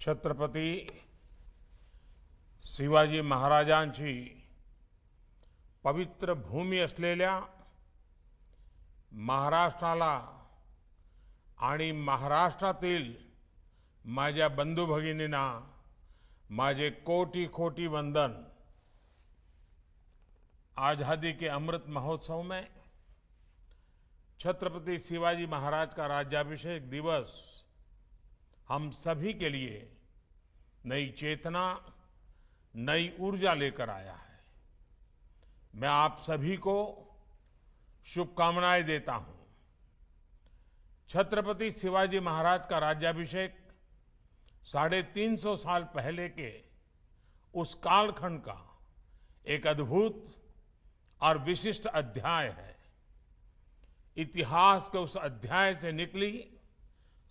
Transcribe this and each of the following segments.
छत्रपती शिवाजी महाराजांची पवित्र भूमी असलेल्या महाराष्ट्राला आणि महाराष्ट्रातील माझ्या बंधू भगिनींना माझे कोटि कोटि वंदन। आजादी के अमृत महोत्सव में छत्रपति शिवाजी महाराज का राज्याभिषेक दिवस हम सभी के लिए नई चेतना, नई ऊर्जा लेकर आया है। मैं आप सभी को शुभकामनाएं देता हूं। छत्रपति शिवाजी महाराज का राज्याभिषेक 350 साल पहले के उस कालखंड का एक अद्भुत और विशिष्ट अध्याय है। इतिहास के उस अध्याय से निकली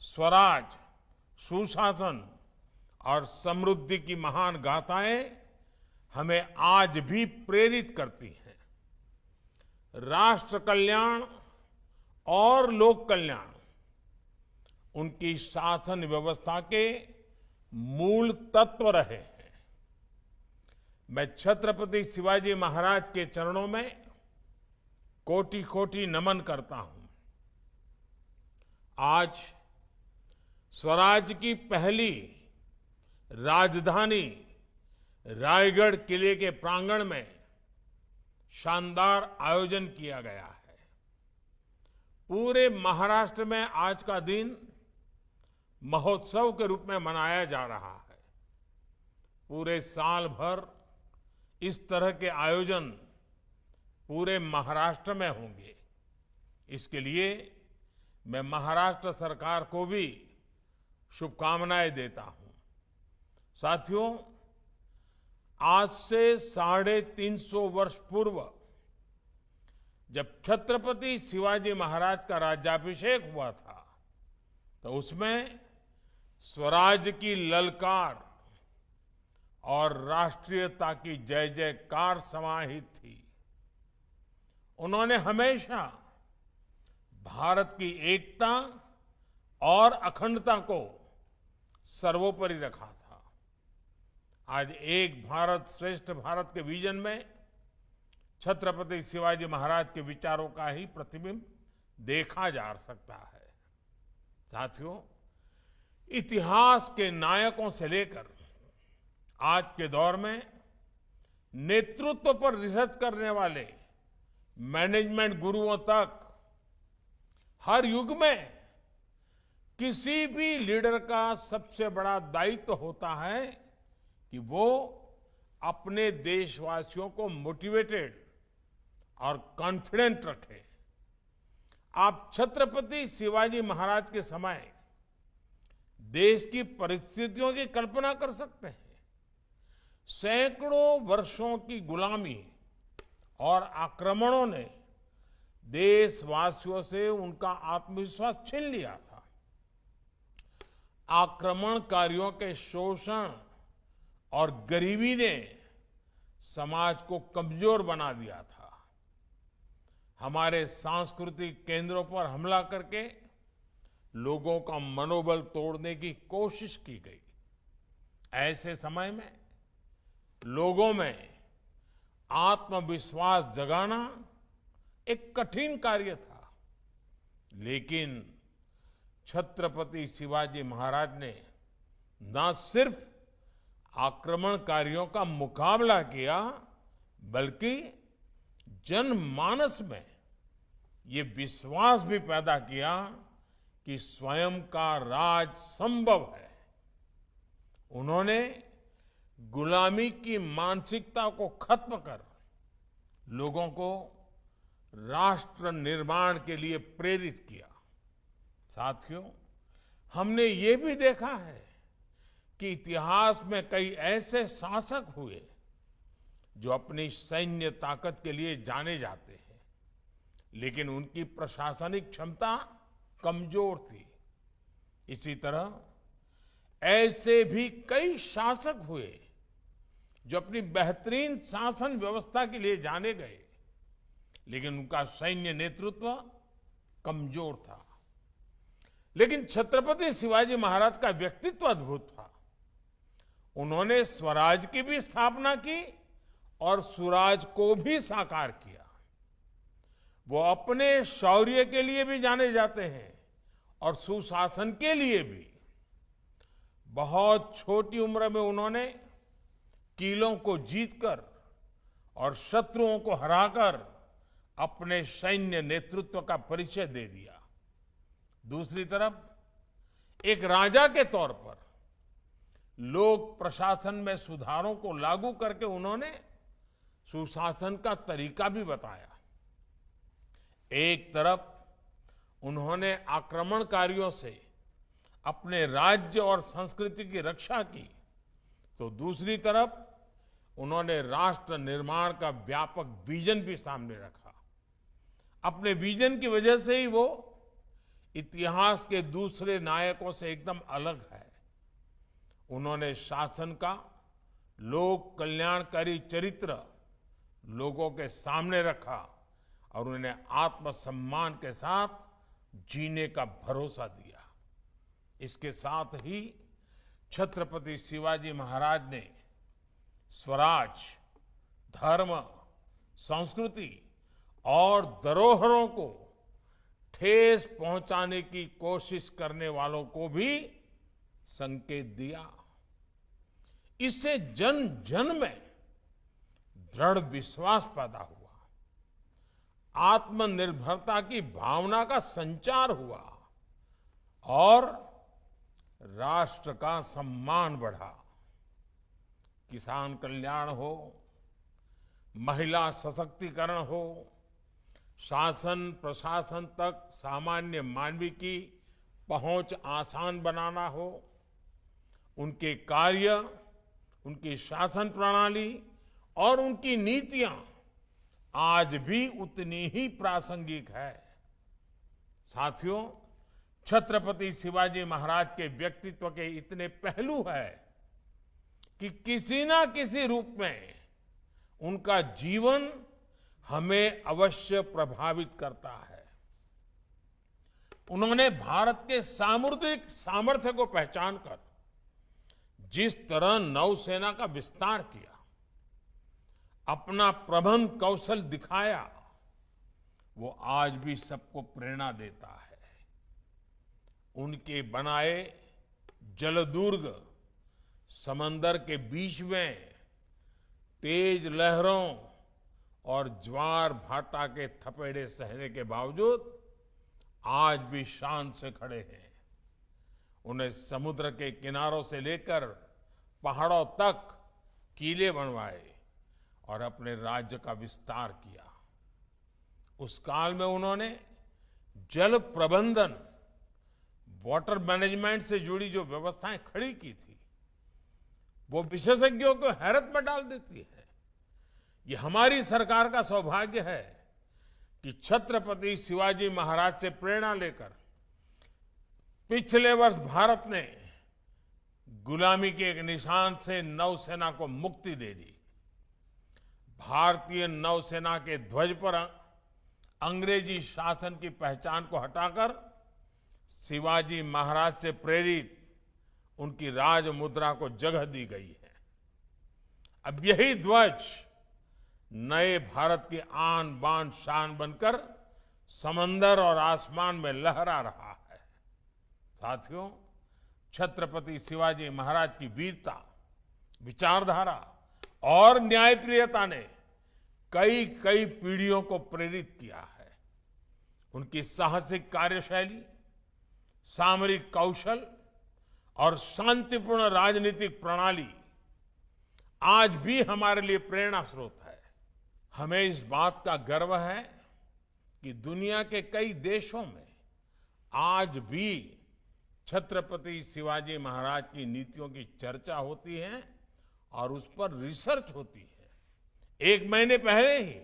स्वराज, सुशासन और समृद्धि की महान गाथाएं हमें आज भी प्रेरित करती हैं। राष्ट्र कल्याण और लोक कल्याण उनकी शासन व्यवस्था के मूल तत्व रहे हैं। मैं छत्रपति शिवाजी महाराज के चरणों में कोटि कोटि नमन करता हूं। आज स्वराज की पहली राजधानी रायगढ़ किले के प्रांगण में शानदार आयोजन किया गया है। पूरे महाराष्ट्र में आज का दिन महोत्सव के रूप में मनाया जा रहा है। पूरे साल भर इस तरह के आयोजन पूरे महाराष्ट्र में होंगे। इसके लिए मैं महाराष्ट्र सरकार को भी शुभकामनाएं देता हूं। साथियों, आज से 350 वर्ष पूर्व जब छत्रपति शिवाजी महाराज का राज्याभिषेक हुआ था तो उसमें स्वराज की ललकार और राष्ट्रीयता की जय जयकार समाहित थी। उन्होंने हमेशा भारत की एकता और अखंडता को सर्वोपरि रखा था। आज एक भारत श्रेष्ठ भारत के विजन में छत्रपति शिवाजी महाराज के विचारों का ही प्रतिबिंब देखा जा सकता है। साथियों, इतिहास के नायकों से लेकर आज के दौर में नेतृत्व पर रिसर्च करने वाले मैनेजमेंट गुरुओं तक हर युग में किसी भी लीडर का सबसे बड़ा दायित्व होता है कि वो अपने देशवासियों को मोटिवेटेड और कॉन्फिडेंट रखे। आप छत्रपति शिवाजी महाराज के समय देश की परिस्थितियों की कल्पना कर सकते हैं। सैकड़ों वर्षों की गुलामी और आक्रमणों ने देशवासियों से उनका आत्मविश्वास छीन लिया था। आक्रमणकारियों के शोषण और गरीबी ने समाज को कमजोर बना दिया था। हमारे सांस्कृतिक केंद्रों पर हमला करके लोगों का मनोबल तोड़ने की कोशिश की गई। ऐसे समय में लोगों में आत्मविश्वास जगाना एक कठिन कार्य था, लेकिन छत्रपति शिवाजी महाराज ने न सिर्फ आक्रमणकारियों का मुकाबला किया, बल्कि जनमानस में ये विश्वास भी पैदा किया कि स्वयं का राज संभव है। उन्होंने गुलामी की मानसिकता को खत्म कर लोगों को राष्ट्र निर्माण के लिए प्रेरित किया। साथियों, हमने ये भी देखा है कि इतिहास में कई ऐसे शासक हुए जो अपनी सैन्य ताकत के लिए जाने जाते हैं, लेकिन उनकी प्रशासनिक क्षमता कमजोर थी। इसी तरह ऐसे भी कई शासक हुए जो अपनी बेहतरीन शासन व्यवस्था के लिए जाने गए, लेकिन उनका सैन्य नेतृत्व कमजोर था। लेकिन छत्रपति शिवाजी महाराज का व्यक्तित्व अद्भुत था। उन्होंने स्वराज की भी स्थापना की और सुराज को भी साकार किया। वो अपने शौर्य के लिए भी जाने जाते हैं और सुशासन के लिए भी। बहुत छोटी उम्र में उन्होंने किलों को जीतकर और शत्रुओं को हराकर अपने सैन्य नेतृत्व का परिचय दे दिया। दूसरी तरफ एक राजा के तौर पर लोक प्रशासन में सुधारों को लागू करके उन्होंने सुशासन का तरीका भी बताया। एक तरफ उन्होंने आक्रमणकारियों से अपने राज्य और संस्कृति की रक्षा की, तो दूसरी तरफ उन्होंने राष्ट्र निर्माण का व्यापक विजन भी सामने रखा। अपने विजन की वजह से ही वो इतिहास के दूसरे नायकों से एकदम अलग है। उन्होंने शासन का लोक कल्याणकारी चरित्र लोगों के सामने रखा और उन्हें आत्मसम्मान के साथ जीने का भरोसा दिया। इसके साथ ही छत्रपति शिवाजी महाराज ने स्वराज, धर्म, संस्कृति और धरोहरों को ठेस पहुंचाने की कोशिश करने वालों को भी संकेत दिया। इससे जन जन में दृढ़ विश्वास पैदा हुआ, आत्मनिर्भरता की भावना का संचार हुआ और राष्ट्र का सम्मान बढ़ा। किसान कल्याण हो, महिला सशक्तिकरण हो, शासन प्रशासन तक सामान्य मानवी की पहुंच आसान बनाना हो, उनके कार्य, उनकी शासन प्रणाली और उनकी नीतियां आज भी उतनी ही प्रासंगिक है। साथियों, छत्रपति शिवाजी महाराज के व्यक्तित्व के इतने पहलू है कि किसी ना किसी रूप में उनका जीवन हमें अवश्य प्रभावित करता है। उन्होंने भारत के सामुद्रिक सामर्थ्य को पहचानकर जिस तरह नौसेना का विस्तार किया, अपना प्रबंध कौशल दिखाया, वो आज भी सबको प्रेरणा देता है। उनके बनाए जलदुर्ग समंदर के बीच में तेज लहरों और ज्वार भाटा के थपेड़े सहने के बावजूद आज भी शान से खड़े हैं। उन्हें समुद्र के किनारों से लेकर पहाड़ों तक किले बनवाए और अपने राज्य का विस्तार किया। उस काल में उन्होंने जल प्रबंधन, वाटर मैनेजमेंट से जुड़ी जो व्यवस्थाएं खड़ी की थी, वो विशेषज्ञों को हैरत में डाल देती है। ये हमारी सरकार का सौभाग्य है कि छत्रपति शिवाजी महाराज से प्रेरणा लेकर पिछले वर्ष भारत ने गुलामी के एक निशान से नौसेना को मुक्ति दे दी। भारतीय नौसेना के ध्वज पर अंग्रेजी शासन की पहचान को हटाकर शिवाजी महाराज से प्रेरित उनकी राज मुद्रा को जगह दी गई है। अब यही ध्वज नए भारत की आन बान शान बनकर समंदर और आसमान में लहरा रहा है। साथियों, छत्रपति शिवाजी महाराज की वीरता, विचारधारा और न्यायप्रियता ने कई कई पीढ़ियों को प्रेरित किया है। उनकी साहसिक कार्यशैली, सामरिक कौशल और शांतिपूर्ण राजनीतिक प्रणाली आज भी हमारे लिए प्रेरणा स्रोत है। हमें इस बात का गर्व है कि दुनिया के कई देशों में आज भी छत्रपति शिवाजी महाराज की नीतियों की चर्चा होती है और उस पर रिसर्च होती है। 1 महीने पहले ही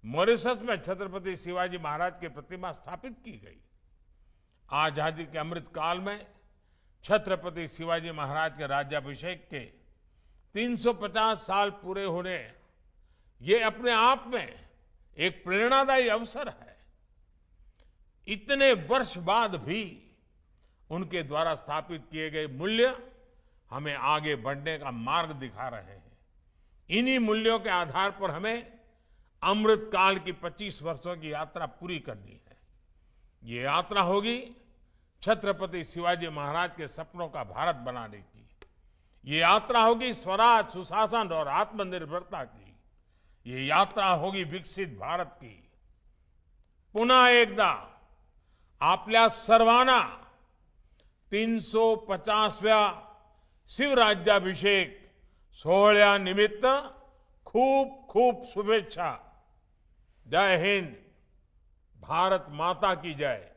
मॉरिशस में छत्रपति शिवाजी महाराज की प्रतिमा स्थापित की गई। आजादी के अमृत काल में छत्रपति शिवाजी महाराज के राज्याभिषेक के 350 साल पूरे होने, ये अपने आप में एक प्रेरणादायी अवसर है। इतने वर्ष बाद भी उनके द्वारा स्थापित किए गए मूल्य हमें आगे बढ़ने का मार्ग दिखा रहे हैं। इन्हीं मूल्यों के आधार पर हमें अमृत काल की 25 वर्षों की यात्रा पूरी करनी है। ये यात्रा होगी छत्रपति शिवाजी महाराज के सपनों का भारत बनाने की। ये यात्रा होगी स्वराज, सुशासन और आत्मनिर्भरता की। ये यात्रा होगी विकसित भारत की। पुन्हा एकदा आपल्या सर्वांना 350व्या शिवराज्याभिषेक सोहळ्यानिमित्त खूप खूप शुभेच्छा। जय हिंद, भारत माता की जय।